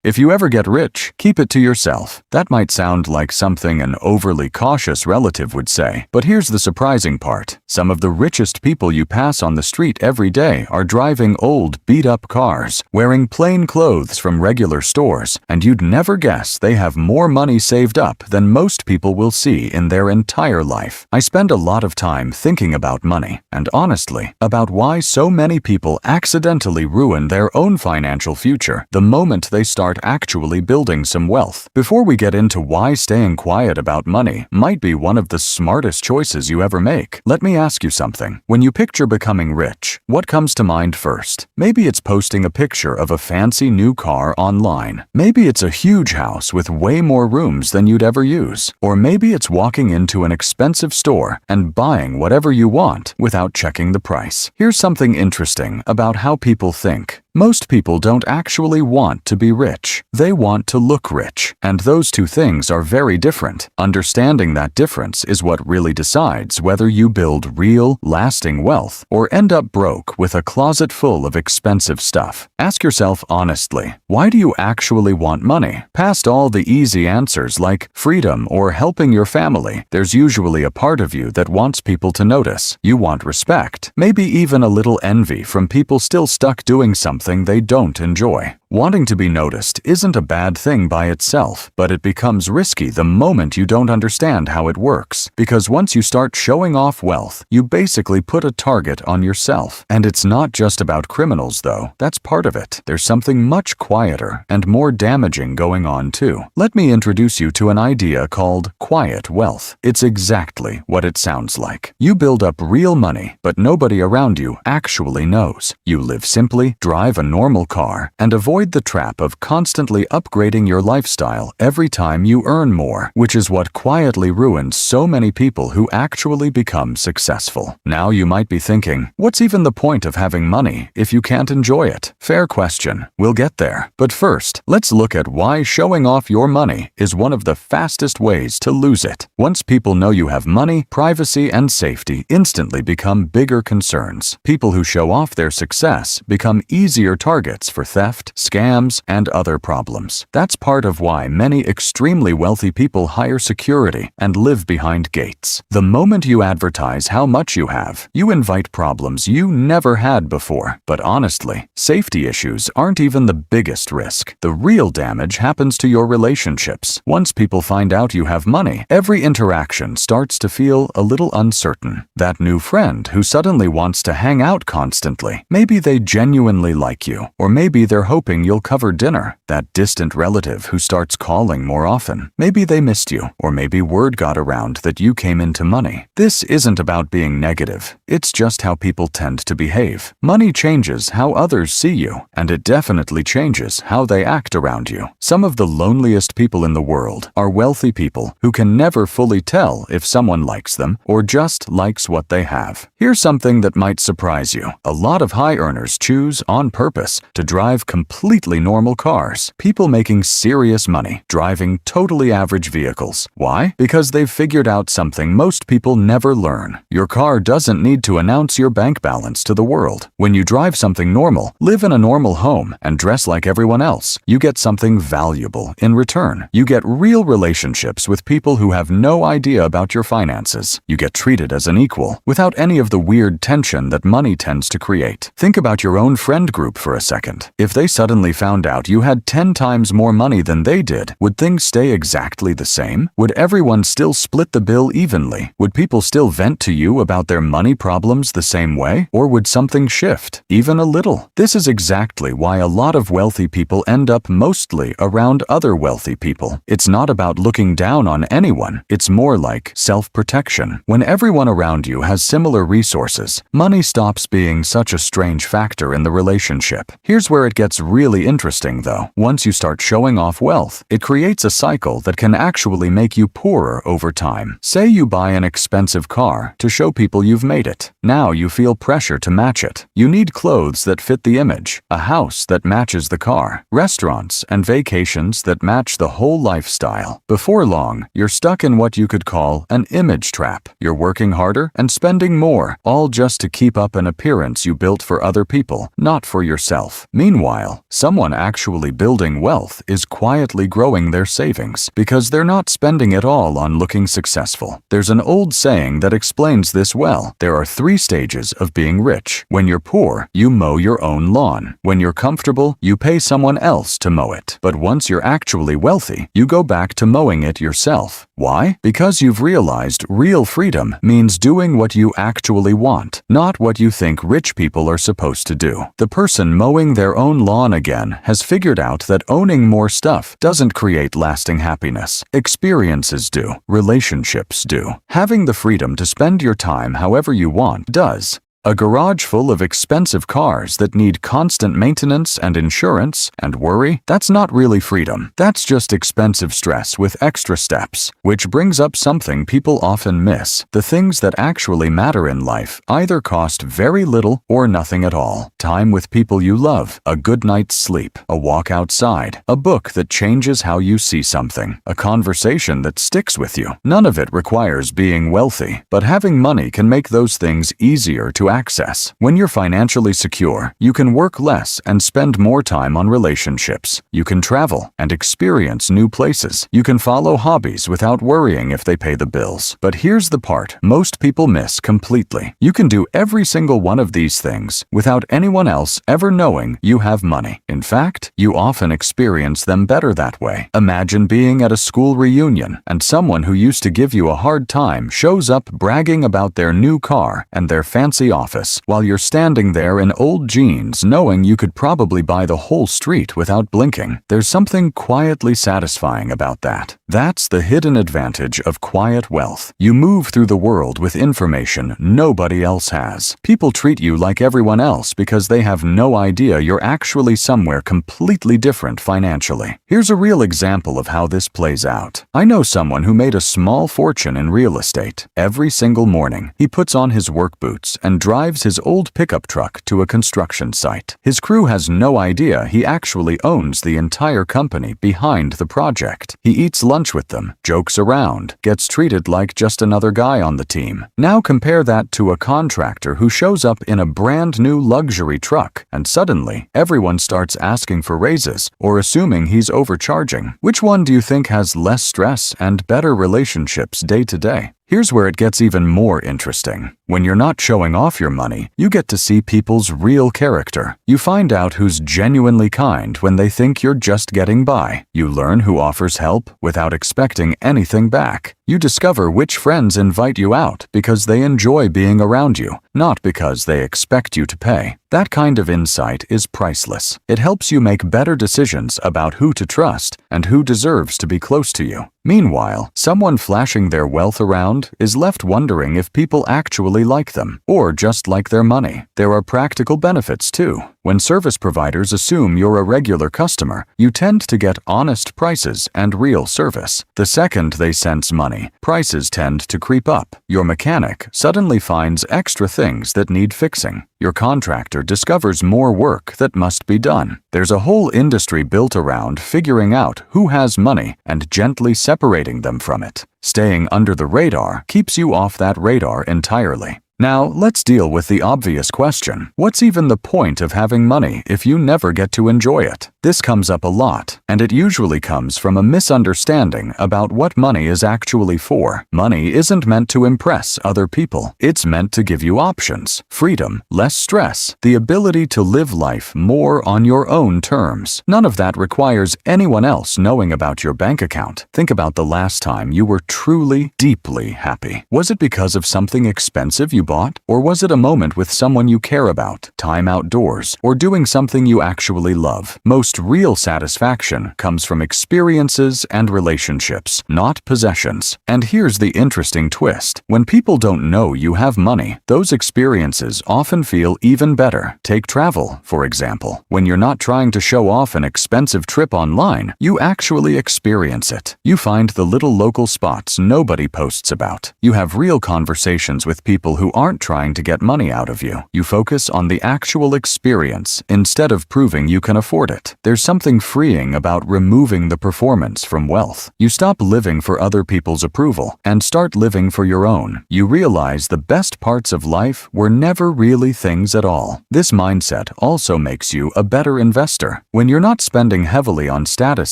If you ever get rich, keep it to yourself. That might sound like something an overly cautious relative would say, but here's the surprising part. Some of the richest people you pass on the street every day are driving old, beat-up cars, wearing plain clothes from regular stores, and you'd never guess they have more money saved up than most people will see in their entire life. I spend a lot of time thinking about money, and honestly, about why so many people accidentally ruin their own financial future the moment they start actually building some wealth. Before we get into why staying quiet about money might be one of the smartest choices you ever make, let me ask you something. When you picture becoming rich, what comes to mind first? Maybe it's posting a picture of a fancy new car online. Maybe it's a huge house with way more rooms than you'd ever use. Or maybe it's walking into an expensive store and buying whatever you want without checking the price. Here's something interesting about how people think. Most people don't actually want to be rich. They want to look rich. And those two things are very different. Understanding that difference is what really decides whether you build real, lasting wealth or end up broke with a closet full of expensive stuff. Ask yourself honestly, why do you actually want money? Past all the easy answers like freedom or helping your family, there's usually a part of you that wants people to notice. You want respect, maybe even a little envy from people still stuck doing something they don't enjoy. Wanting to be noticed isn't a bad thing by itself, but it becomes risky the moment you don't understand how it works. Because once you start showing off wealth, you basically put a target on yourself. And it's not just about criminals though, that's part of it. There's something much quieter and more damaging going on too. Let me introduce you to an idea called quiet wealth. It's exactly what it sounds like. You build up real money, but nobody around you actually knows. You live simply, drive a normal car, and avoid the trap of constantly upgrading your lifestyle every time you earn more, which is what quietly ruins so many people who actually become successful. Now you might be thinking, what's even the point of having money if you can't enjoy it? Fair question. We'll get there. But first, let's look at why showing off your money is one of the fastest ways to lose it. Once people know you have money, privacy and safety instantly become bigger concerns. People who show off their success become easier targets for theft, scams, and other problems. That's part of why many extremely wealthy people hire security and live behind gates. The moment you advertise how much you have, you invite problems you never had before. But honestly, safety issues aren't even the biggest risk. The real damage happens to your relationships. Once people find out you have money, every interaction starts to feel a little uncertain. That new friend who suddenly wants to hang out constantly, maybe they genuinely like you, or maybe they're hoping you'll cover dinner. That distant relative who starts calling more often. Maybe they missed you, or maybe word got around that you came into money. This isn't about being negative. It's just how people tend to behave. Money changes how others see you, and it definitely changes how they act around you. Some of the loneliest people in the world are wealthy people who can never fully tell if someone likes them or just likes what they have. Here's something that might surprise you. A lot of high earners choose on purpose to drive completely normal cars. People making serious money, driving totally average vehicles. Why? Because they've figured out something most people never learn. Your car doesn't need to announce your bank balance to the world. When you drive something normal, live in a normal home, and dress like everyone else, you get something valuable in return. You get real relationships with people who have no idea about your finances. You get treated as an equal, without any of the weird tension that money tends to create. Think about your own friend group for a second. If they suddenly found out you had 10 times more money than they did, would things stay exactly the same? Would everyone still split the bill evenly? Would people still vent to you about their money problems the same way? Or would something shift, even a little? This is exactly why a lot of wealthy people end up mostly around other wealthy people. It's not about looking down on anyone. It's more like self-protection. When everyone around you has similar resources, money stops being such a strange factor in the relationship. Here's where it gets really interesting though. Once you start showing off wealth, it creates a cycle that can actually make you poorer over time. Say you buy an expensive car to show people you've made it. Now you feel pressure to match it. You need clothes that fit the image, a house that matches the car, restaurants and vacations that match the whole lifestyle. Before long, you're stuck in what you could call an image trap. You're working harder and spending more, all just to keep up an appearance you built for other people, not for yourself. Meanwhile, Someone actually building wealth is quietly growing their savings because they're not spending it all on looking successful. There's an old saying that explains this well. There are 3 stages of being rich. When you're poor, you mow your own lawn. When you're comfortable, you pay someone else to mow it. But once you're actually wealthy, you go back to mowing it yourself. Why? Because you've realized real freedom means doing what you actually want, not what you think rich people are supposed to do. The person mowing their own lawn again has figured out that owning more stuff doesn't create lasting happiness. Experiences do. Relationships do. Having the freedom to spend your time however you want does. A garage full of expensive cars that need constant maintenance and insurance and worry, that's not really freedom. That's just expensive stress with extra steps. Which brings up something people often miss. The things that actually matter in life either cost very little or nothing at all. Time with people you love, a good night's sleep, a walk outside, a book that changes how you see something, a conversation that sticks with you. None of it requires being wealthy, but having money can make those things easier to access. When you're financially secure, you can work less and spend more time on relationships. You can travel and experience new places. You can follow hobbies without worrying if they pay the bills. But here's the part most people miss completely. You can do every single one of these things without anyone else ever knowing you have money. In fact, you often experience them better that way. Imagine being at a school reunion and someone who used to give you a hard time shows up bragging about their new car and their fancy office, while you're standing there in old jeans knowing you could probably buy the whole street without blinking. There's something quietly satisfying about that. That's the hidden advantage of quiet wealth. You move through the world with information nobody else has. People treat you like everyone else because they have no idea you're actually somewhere completely different financially. Here's a real example of how this plays out. I know someone who made a small fortune in real estate. Every single morning, he puts on his work boots and drives his old pickup truck to a construction site. His crew has no idea he actually owns the entire company behind the project. He eats lunch with them, jokes around, gets treated like just another guy on the team. Now compare that to a contractor who shows up in a brand new luxury truck, and suddenly everyone starts asking for raises or assuming he's overcharging. Which one do you think has less stress and better relationships day to day? Here's where it gets even more interesting. When you're not showing off your money, you get to see people's real character. You find out who's genuinely kind when they think you're just getting by. You learn who offers help without expecting anything back. You discover which friends invite you out because they enjoy being around you, not because they expect you to pay. That kind of insight is priceless. It helps you make better decisions about who to trust and who deserves to be close to you. Meanwhile, someone flashing their wealth around is left wondering if people actually like them or just like their money. There are practical benefits too. When service providers assume you're a regular customer, you tend to get honest prices and real service. The second they sense money, prices tend to creep up. Your mechanic suddenly finds extra things that need fixing. Your contractor discovers more work that must be done. There's a whole industry built around figuring out who has money and gently separating them from it. Staying under the radar keeps you off that radar entirely. Now, let's deal with the obvious question. What's even the point of having money if you never get to enjoy it? This comes up a lot, and it usually comes from a misunderstanding about what money is actually for. Money isn't meant to impress other people. It's meant to give you options, freedom, less stress, the ability to live life more on your own terms. None of that requires anyone else knowing about your bank account. Think about the last time you were truly, deeply happy. Was it because of something expensive you bought? Or was it a moment with someone you care about, time outdoors, or doing something you actually love? Most real satisfaction comes from experiences and relationships, not possessions. And here's the interesting twist. When people don't know you have money, those experiences often feel even better. Take travel, for example. When you're not trying to show off an expensive trip online, you actually experience it. You find the little local spots nobody posts about. You have real conversations with people who aren't trying to get money out of you. You focus on the actual experience instead of proving you can afford it. There's something freeing about removing the performance from wealth. You stop living for other people's approval and start living for your own. You realize the best parts of life were never really things at all. This mindset also makes you a better investor. When you're not spending heavily on status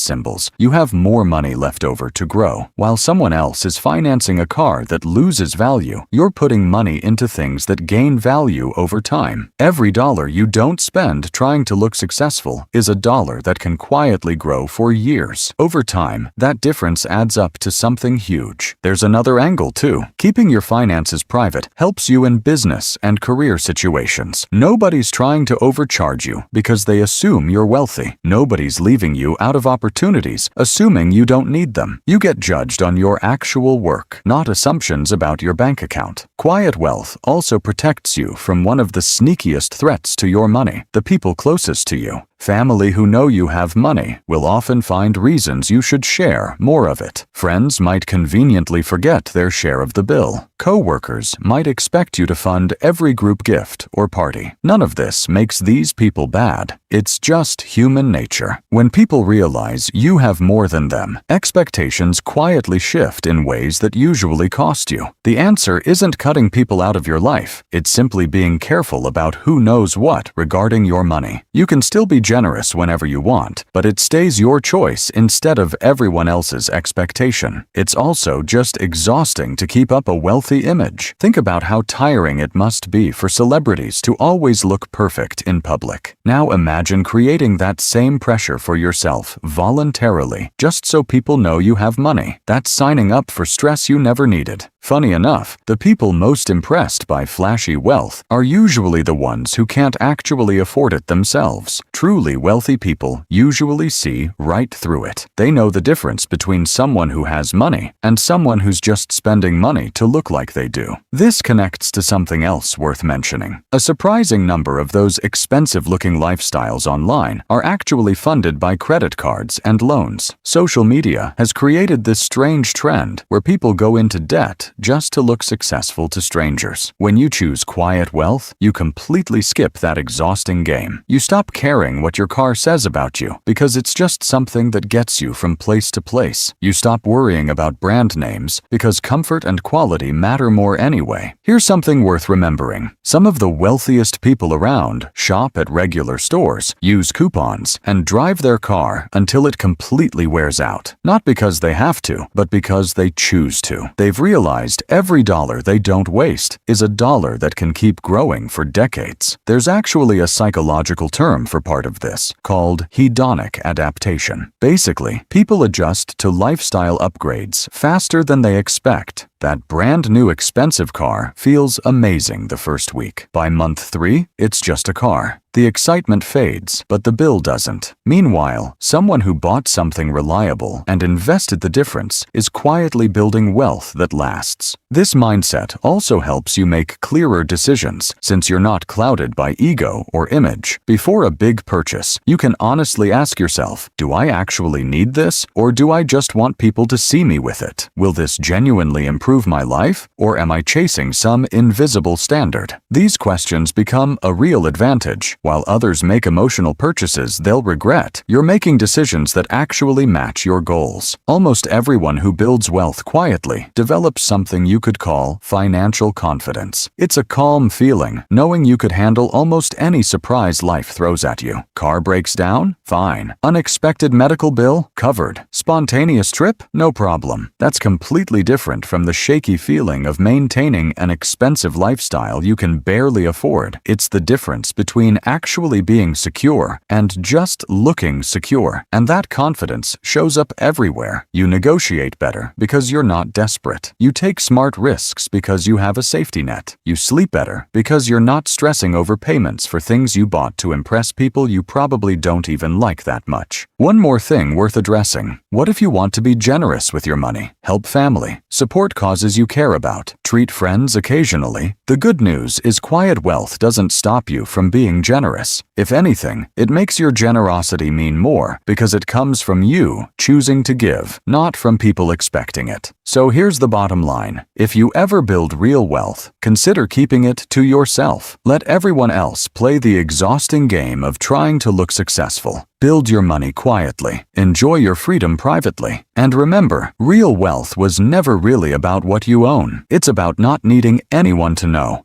symbols, you have more money left over to grow. While someone else is financing a car that loses value, you're putting money into things that gain value over time. Every dollar you don't spend trying to look successful is a dollar that can quietly grow for years. Over time, that difference adds up to something huge. There's another angle too. Keeping your finances private helps you in business and career situations. Nobody's trying to overcharge you because they assume you're wealthy. Nobody's leaving you out of opportunities, assuming you don't need them. You get judged on your actual work, not assumptions about your bank account. Quiet wealth also protects you from one of the sneakiest threats to your money: the people closest to you. Family who know you have money will often find reasons you should share more of it. Friends might conveniently forget their share of the bill. Co-workers might expect you to fund every group gift or party. None of this makes these people bad. It's just human nature. When people realize you have more than them, expectations quietly shift in ways that usually cost you. The answer isn't cutting people out of your life. It's simply being careful about who knows what regarding your money. You can still be generous whenever you want, but it stays your choice instead of everyone else's expectation. It's also just exhausting to keep up a wealthy image. Think about how tiring it must be for celebrities to always look perfect in public. Now imagine creating that same pressure for yourself voluntarily, just so people know you have money. That's signing up for stress you never needed. Funny enough, the people most impressed by flashy wealth are usually the ones who can't actually afford it themselves. Truly wealthy people usually see right through it. They know the difference between someone who has money and someone who's just spending money to look like they do. This connects to something else worth mentioning. A surprising number of those expensive-looking lifestyles online are actually funded by credit cards and loans. Social media has created this strange trend where people go into debt just to look successful to strangers. When you choose quiet wealth, you completely skip that exhausting game. You stop caring what your car says about you because it's just something that gets you from place to place. You stop worrying about brand names because comfort and quality matter more anyway. Here's something worth remembering. Some of the wealthiest people around shop at regular stores, use coupons, and drive their car until it completely wears out. Not because they have to, but because they choose to. They've realized every dollar they don't waste is a dollar that can keep growing for decades. There's actually a psychological term for part of this, called hedonic adaptation. Basically, people adjust to lifestyle upgrades faster than they expect. That brand new expensive car feels amazing the first week. By month 3, it's just a car. The excitement fades, but the bill doesn't. Meanwhile, someone who bought something reliable and invested the difference is quietly building wealth that lasts. This mindset also helps you make clearer decisions, since you're not clouded by ego or image. Before a big purchase, you can honestly ask yourself, do I actually need this, or do I just want people to see me with it? Will this genuinely improve my life, or am I chasing some invisible standard? These questions become a real advantage. While others make emotional purchases they'll regret, you're making decisions that actually match your goals. Almost everyone who builds wealth quietly develops something you could call financial confidence. It's a calm feeling, knowing you could handle almost any surprise life throws at you. Car breaks down? Fine. Unexpected medical bill? Covered. Spontaneous trip? No problem. That's completely different from the shaky feeling of maintaining an expensive lifestyle you can barely afford. It's the difference between actually being secure and just looking secure. And that confidence shows up everywhere. You negotiate better because you're not desperate. You take smart risks because you have a safety net. You sleep better because you're not stressing over payments for things you bought to impress people you probably don't even like that much. One more thing worth addressing. What if you want to be generous with your money, help family, support causes you care about, treat friends occasionally. The good news is quiet wealth doesn't stop you from being generous. If anything, it makes your generosity mean more because it comes from you choosing to give, not from people expecting it. So here's the bottom line. If you ever build real wealth, consider keeping it to yourself. Let everyone else play the exhausting game of trying to look successful. Build your money quietly. Enjoy your freedom privately. And remember, real wealth was never really about what you own. It's about not needing anyone to know.